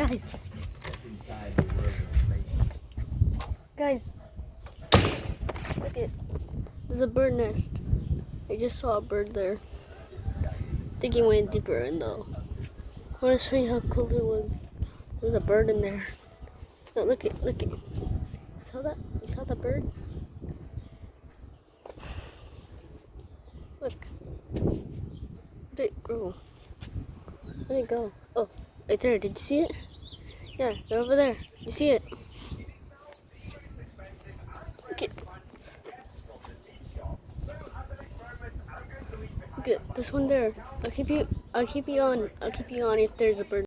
Guys. Guys. Look it. There's a bird nest. I just saw a bird there. I think he went deeper in though. I want to show you how cool it was. There's a bird in there. No, look it. You saw that? You saw the bird? Look. Where'd it grow? Where'd it go? Oh, right there. Did you see it? Yeah, they're over there. You see it? Look it. Look it. There's one there. I'll keep you on if there's a bird.